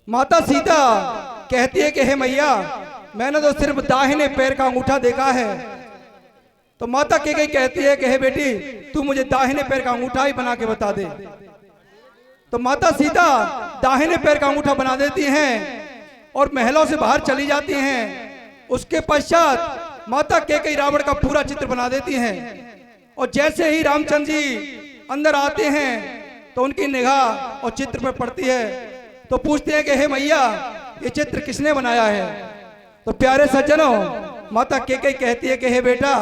माता सीता कहती है कि हे मैया, मैंने तो सिर्फ दाहिने पैर का अंगूठा देखा है। तो माता कैकेयी कहती है कि हे बेटी, तू मुझे दाहिने पैर का अंगूठा ही बना के बता दे। तो माता सीता दाहिने पैर का अंगूठा बना देती हैं और महलों से बाहर चली जाती हैं। उसके पश्चात माता कैकेयी रावण का पूरा चित्र बना देती हैं। और जैसे ही रामचंद्र जी अंदर आते हैं तो उनकी निगाह और चित्र पर पड़ती है। तो पूछते हैं कि हे मैया, ये चित्र किसने बनाया है? तो प्यारे सज्जनों, माता कैकेयी कहती है कि हे बेटा,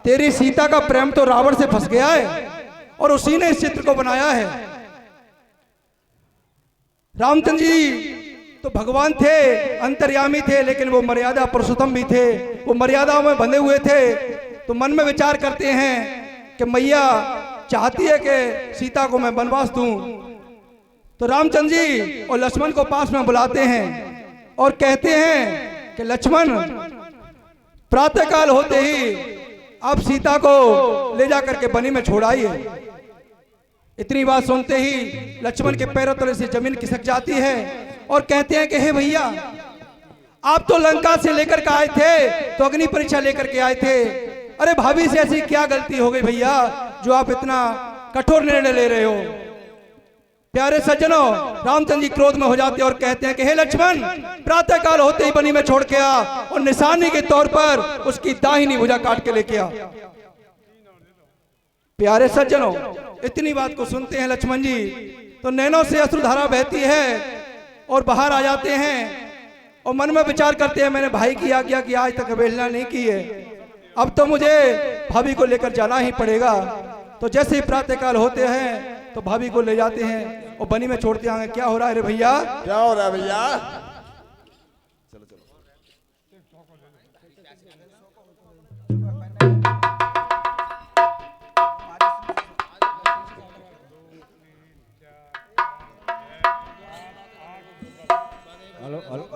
तेरी सीता का प्रेम तो रावण से फंस गया है और उसी ने इस चित्र को बनाया है। रामचंद्र जी तो भगवान थे, अंतर्यामी थे, लेकिन वो मर्यादा पुरुषोत्तम भी थे। वो मर्यादाओं में बंधे हुए थे। तो मन में विचार करते हैं कि मैया चाहती है कि सीता को मैं वनवास दूं। तो रामचंद्र जी और लक्ष्मण को पास में बुलाते हैं और कहते हैं कि लक्ष्मण, प्रातःकाल होते ही आप सीता को ले जाकर के बनी में छोड़ाइए। इतनी बात सुनते ही लक्ष्मण के पैरों तले से जमीन खिसक जाती है और कहते हैं कि हे भैया, आप तो लंका से लेकर के आए थे, तो अग्नि परीक्षा लेकर के आए थे। अरे भाभी से ऐसी क्या गलती हो गई भैया, जो आप इतना कठोर निर्णय ले रहे हो? प्यारे सज्जनों, रामचंद्र जी क्रोध में हो जाते और कहते हैं कि हे लक्ष्मण, प्रातःकाल होते ही बनी में छोड़ के आ और निशानी के तौर पर उसकी दाहिनी भुजा काट के लेके आ। प्यारे सज्जनों, इतनी बात को सुनते हैं लक्ष्मण जी तो नैनों से अश्रुधारा बहती है और बाहर आ जाते हैं और मन में विचार करते हैं, मैंने भाई की आज्ञा की आज तक अवहेलना नहीं की है, अब तो मुझे भाभी को लेकर जाना ही पड़ेगा। तो जैसे ही प्रातःकाल होते हैं तो भाभी को ले जाते हैं और बनी में छोड़ते हैं। क्या हो रहा है रे भैया? क्या हो रहा है भैया? चलो चलो। Hello hello.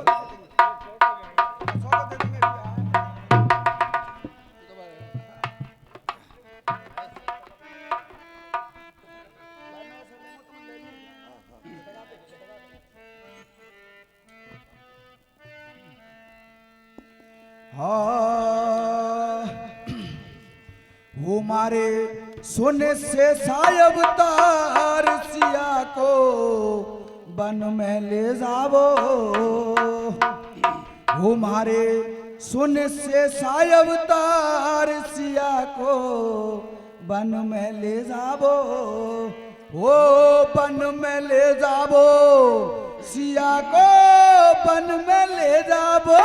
वो मारे सोने से सायब तार सिया को बन में ले जावो। वो मारे सोने से सायब तार सिया को बन में ले जावो। वो बन में ले जावो, सिया को बन में ले जावो।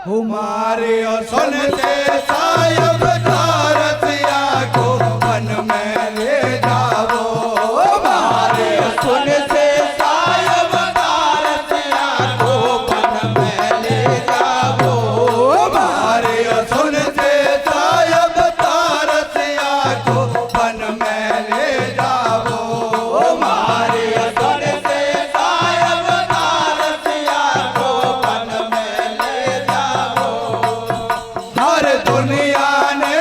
हमारे सोने से सायब तार सिया को बन में ले जावो। हमारे सोने से सायब तार सिया को बन में ले जावो। हमारे सोने से सायब तार सिया को बन में ले जावो। हमारे सोने से सायब तार सिया को बन में ले जावो। हर दुनिया ने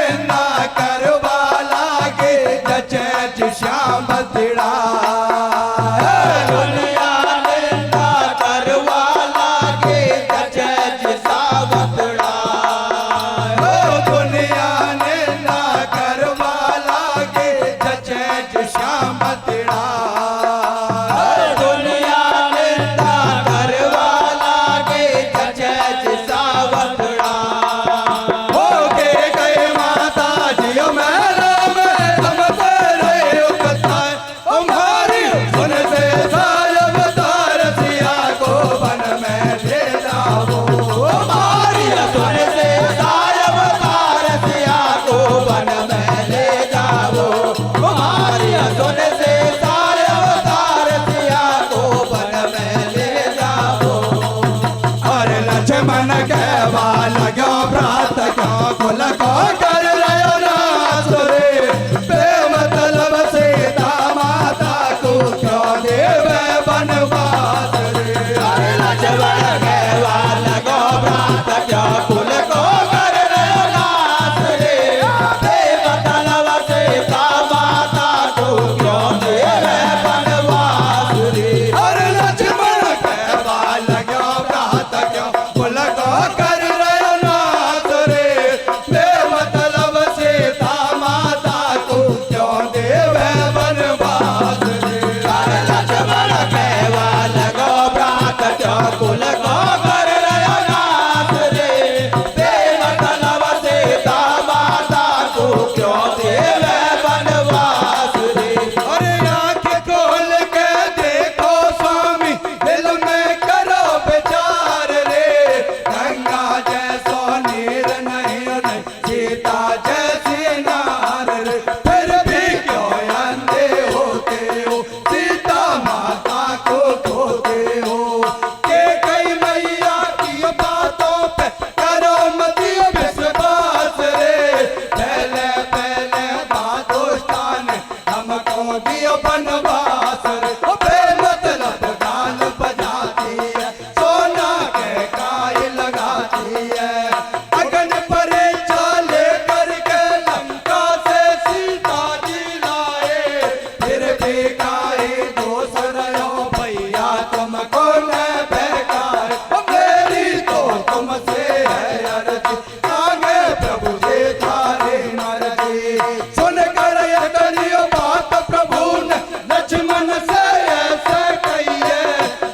काहे दोष रहो भैया तुमको न बेकार, मेरी तो तुमसे है अर्जी, आगे प्रभु जी थारी मर्जी। सुनकर यह करियो बात प्रभु ने लक्ष्मण से ऐसे कहिए,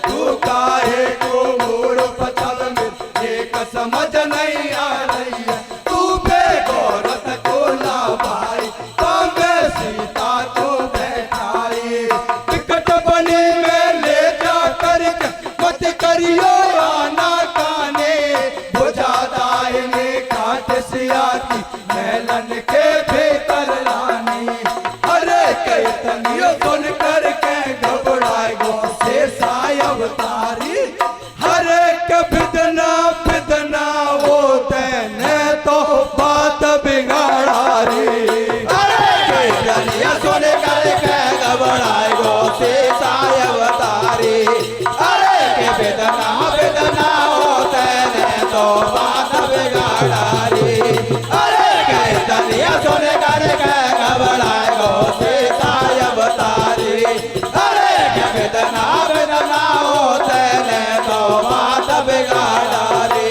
तू काहे को मूड पचल में एक समझ नहीं आ रही है, तू बेगौरत को ला भाई, तांबे सीता को बैठाई, टिकट बनी में ले जा करके मत करियो आना काने, बुझा दाहिने काट सिया की मेलन के भीतर रानी। अरे कई तनियो सुन करके घबराए गो से साय अवतारी, हरे के बिदना वो तेने तो बात बिगाड़ा रे। अरे कई तनियो सुन करके घबराए गो से साय अवतारी, अरे के बेदना होते ने तो बात बिगाड़ा रे। अरे कई तनियो सुन करके घबराए गो से साय अवतारी, अरे के बेदना होते ने तो बात बिगाड़ा रे।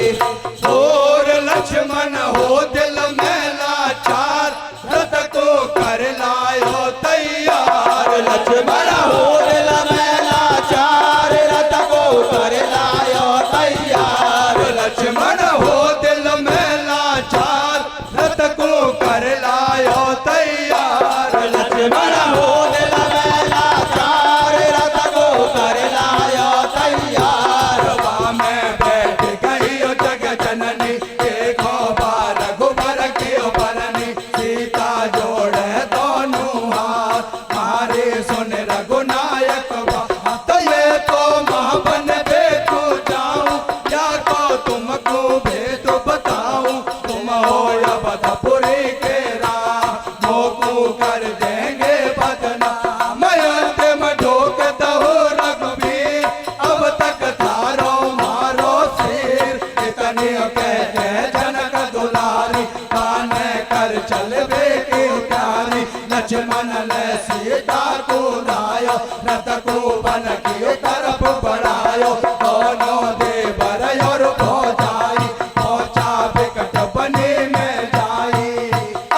और लक्ष्मण हो दिल में लाचार, रथ को कर लायो तैयार, लक्ष्मण हो दिल में लाचार, रथ को कर लायो तैयार। लक्ष्मण हो दिल में लाचार, रथ को कर लायो तैयार, लक्ष्मण हो दिल में लाचार, रथ को कर लायो तैयार। सभा में बैठ गई जग जननी, देखो बार रघुबर की बरनी, सीता जोड़े दोनों हाथ, मारे सुन रघुनायक बात, ये तो महाबन भेतु जाऊं, या को तुमको भेद बताऊं, तुम हो या बधपुरी के राम, मोकू कर देंगे बदनाम, मैं अंतिम ठोक दहु रघुवीर, अब तक थारो मारो सिर, इतनी कह जनक दुलारी, काने कर चलबे की प्यारी। लक्ष्मण ने सीता को लायो, रथ को बन की तरफ बढ़ायो, दोनों देवर और भौजाई, पहुंचा विकट बनी में जाई।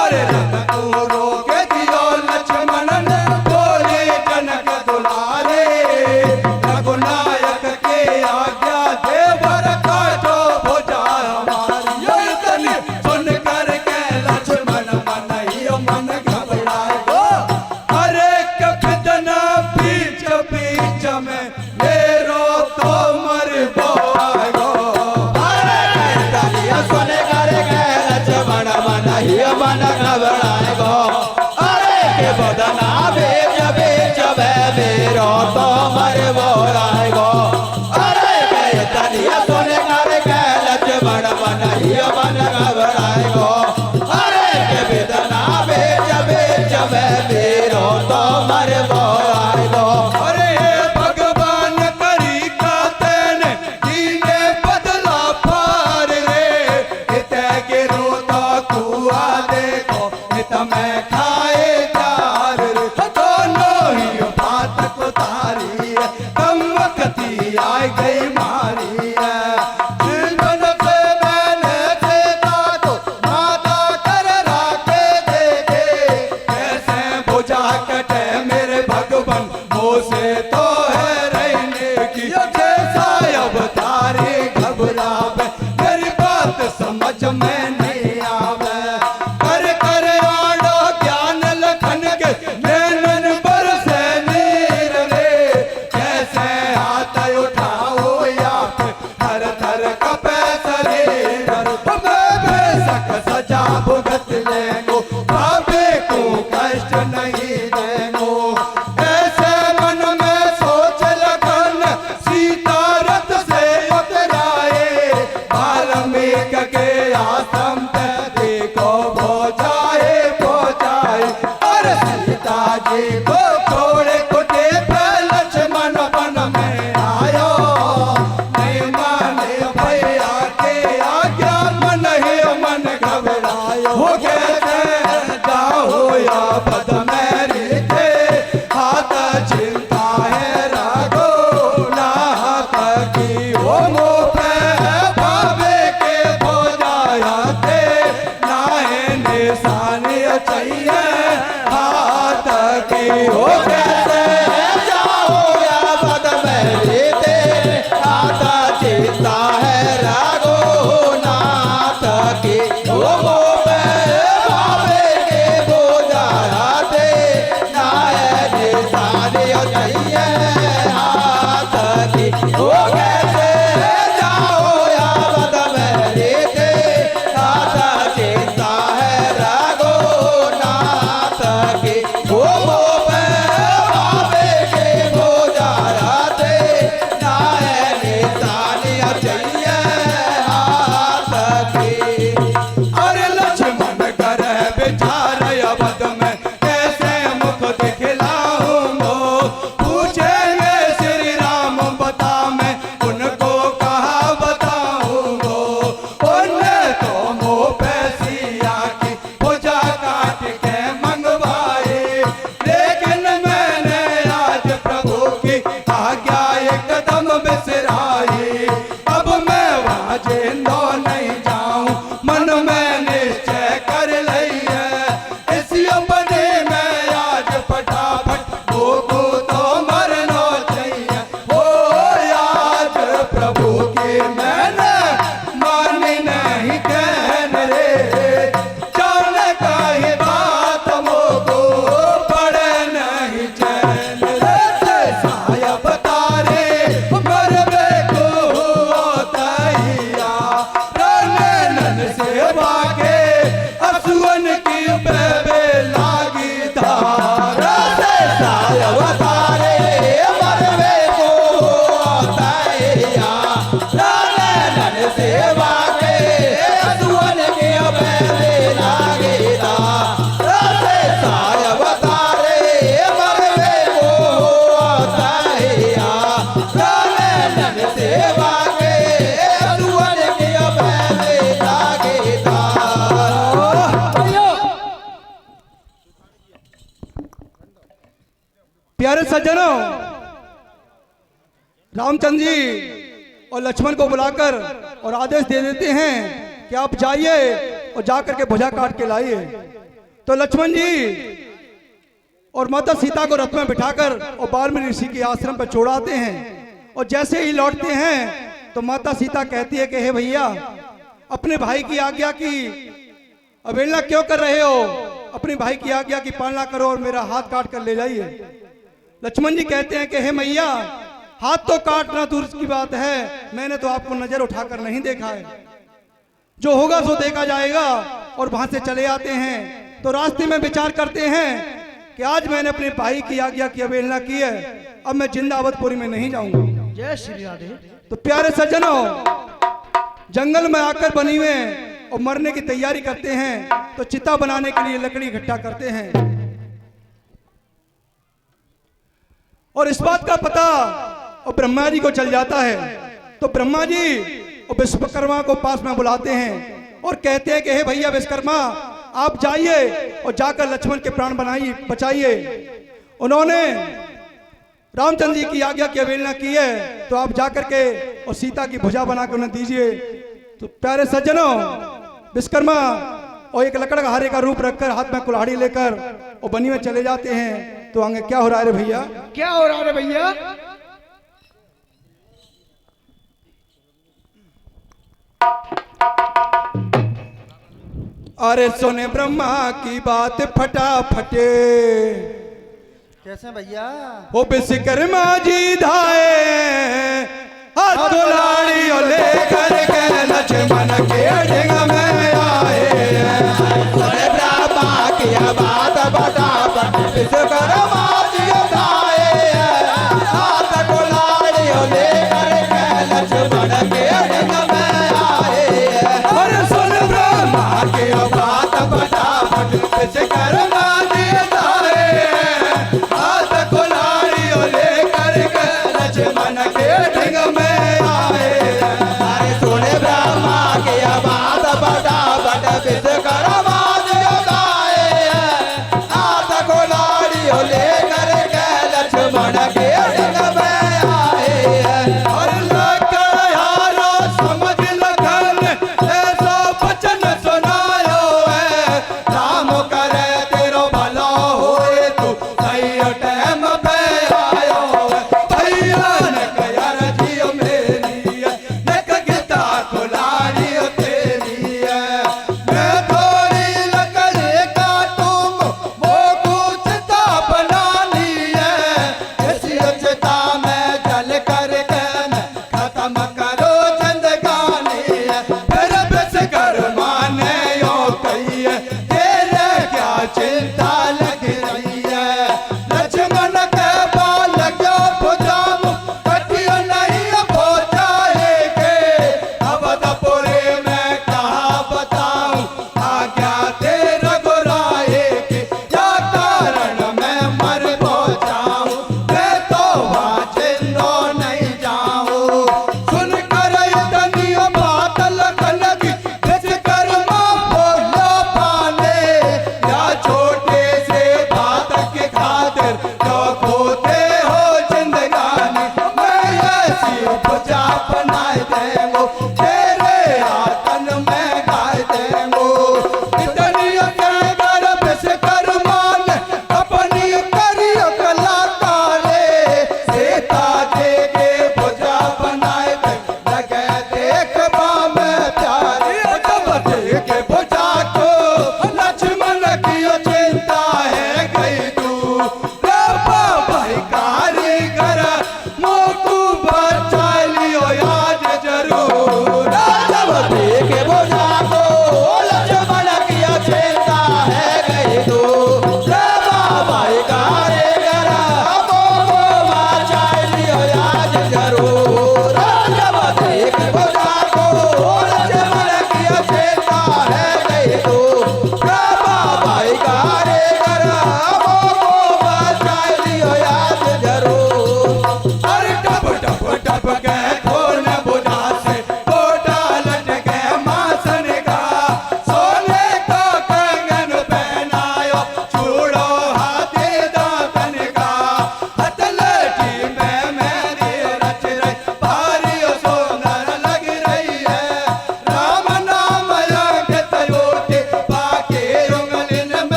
अरे रथ को रोक दियो लक्ष्मण ने, बोले जनक दुलारे, रघुनायक के आज्ञा देवर काटो भुजा हमारी। ये तनी सुन कर के लक्ष्मण मन ही मन घबराए गो, अरे कपितना बीच बीच में मेरो तो मर बोए गो। अरे कई तनियो सुन करके लक्ष्मण मन ही मन घबराए गो, अरे के बदना बीच बीच में मेरो तो मर बोराए गो। अरे कई तनियो सुन करके लक्ष्मण मन ही मन घबराए गो, अरे के बदना बीच बीच में मेरो तो मर बोराए गो। अरे भगवान करी का तेने दीने बदला पार रे, इत गिरो तो कुआ देखो, इत में खाए जार रे, दोनों ही बात को तारी है, कमकती आई गई मारी है। जीवन से मैंने सीता को माता कर राखे देखे, कैसे बुझा कटे मेरे भगवान, मोसे तो है रहने की, जैसा अवतारी घबरावे, मेरी बात समझ में नहीं आवे। कर कर आड़ो ज्ञान लखन के, नैनन बरसे नीर रे, कैसे हाथ उठाओ या फिर थर थर कपे शरीर, मैं बेशक सजा भुगत लेंगो, बाबे को कष्ट नहीं देंगो, ऐसे मन चिंता है रघुनाथ की ओ मोह पे भावे के भोजाते नाहे निशानी चाहिए हाथ की ओ कैसे जाओ या बद मेरी तेरे हाथ चिंता है रघुनाथ की ओ पे बाबे के बोझाते नाय निशानी चाहिए हाथ की ओ कैसे जाओ या बद मेरी तेरे हाथ चिंता है रघुनाथ की ओ पे बाबे के बोझाते नाय निशानी चाहिए हाथ की अरे लक्ष्मण कर बेचार अवध में कैसे मुख दिखलाऊंगो पूछेंगे श्री राम बता मैं उनको कहा बताऊंगो उन्हें तो मुँह पे सिया की भुजा काट के मंगवाई लेकिन मैंने आज प्रभु की आज्ञा एकदम बिसराई अब मैं वहाँ जिंदो नहीं जाऊं मन में निश्चय कर लई है इसी अपने में आज फटाफट भोगू तो मरना चाहिए ओ आज प्रभु की मैंने मानी नहीं कहन रे जाने का ही बात मोको पड़े नहीं चैन रे सायब तारे मरबे को तैया नन सेवा के असुवन की बेबे लागी धार सायब तारे मरवे को तैया नन सेवा के असुवन के बेबे लागेदा सायब तारे मरवे को तैया नन सेवा के असुवन के बेबे लागेदा प्यारे सज्जनों, रामचंद्र जी और लक्ष्मण को बुलाकर और आदेश दे देते हैं कि आप जाइए और जाकर के भुजा काट के लाइए। तो लक्ष्मण जी और माता सीता को रथ में बिठाकर और वाल्मीकि ऋषि के आश्रम पर छोड़ाते हैं और जैसे ही लौटते हैं तो माता सीता कहती है कि हे भैया, अपने भाई की आज्ञा की अवहेलना क्यों कर रहे हो? अपने भाई की आज्ञा की पालना करो और मेरा हाथ काट कर ले जाइए। लक्ष्मण जी कहते हैं कि हे मैया, हाथ तो काटना दूर की बात है, मैंने तो आपको नजर उठाकर नहीं देखा है, जो होगा सो देखा जाएगा। और वहां से चले आते हैं तो रास्ते में विचार करते हैं कि आज मैंने अपने भाई की आज्ञा की अवहेलना की है, अब मैं जिंदावतपुरी में नहीं जाऊंगा। जय श्री राधे। तो प्यारे सज्जनों, जंगल में आकर बनी हुए और मरने की तैयारी करते हैं तो चिता बनाने के लिए लकड़ी इकट्ठा करते हैं। और इस बात का पता और ब्रह्मा जी को चल जाता है। तो ब्रह्मा जी और विश्वकर्मा को पास में बुलाते हैं और कहते हैं कि हे भैया विश्वकर्मा, आप जाइए और जाकर लक्ष्मण के प्राण बचाइए। उन्होंने रामचंद्र जी की आज्ञा की अवहेलना की है, तो आप जाकर के और सीता की भुजा बनाकर उन्हें दीजिए। तो प्यारे सज्जनों, विश्वकर्मा और एक लकड़हारे का रूप रखकर हाथ में कुल्हाड़ी लेकर और बनी में चले जाते हैं। तो आगे क्या हो रहा है रे भैया? क्या हो रहा है भैया? अरे सुने ब्रह्मा की बात फटाफटे, कैसे भैया? वो विश्वकर्मा जी धाए हाथ कुल्हाड़ी और लेकर के लक्ष्मण के ढिंग में आए। सुने ब्रह्मा की बात फटाफट विश्वकर्मा जी धाए हाथ कुल्हाड़ी लेकर के लक्ष्मण के ढिंग में आए। अरे सुन ब्रह्मा की बात फटाफट विश्वकर्मा जी धाए हाथ कुल्हाड़ी लेकर के लक्ष्मण के ढिंग में आए। अरे सुने ब्रह्मा की बात फटाफट विश्वकर्मा जी धाए हाथ कुल्हाड़ी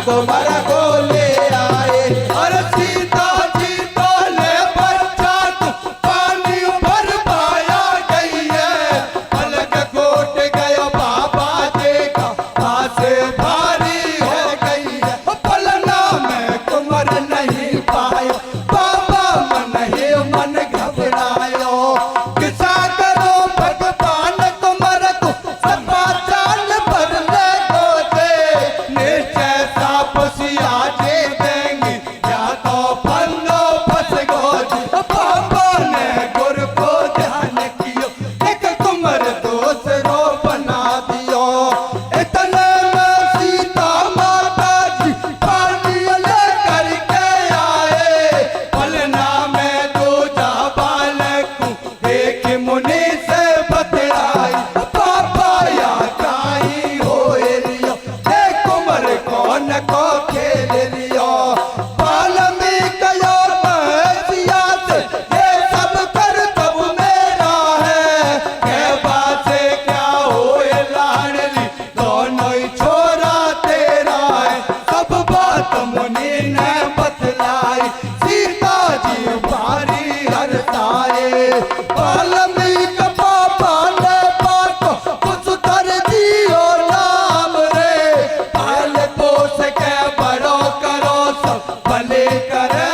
कुमार को ले आए। अरे सीता जी तो ले बच्चा तू पानी भर पाया गई है। पलक कोट गया बाबा जी का आसे भारी हो गई है। पलना में कुमार नहीं पायो बाबा मन ही मन घबरायो। किसा करो भगवान कुमार को सपा चाल भरने को दे। निश्चय साप सियाजे देंगी या तो फंदो फंस गोजी। बाबा ने गुर को ध्यान कियो एक कुमार दूसरो बना दियो। इतने में सीता माता जी पानी लेकर के आए। पलना में दूजा बालक एक मुनि से बतलाई। बाबा या काई हो रियो एक कुमार कौन को खेल रियो। वाल्मीकि और महर्षिया से ये सब कर्तव्य मेरा है। कहवा से क्या होए लाडली दोनों ही छोरा तेरा है। सब बात मुनि ने बतलाई सीता जी भारी हरताए। वाल्मीकि पापा ने पाको कुछ कर दियो नाम रे। पाल पोस के बड़ो करो सब भले करे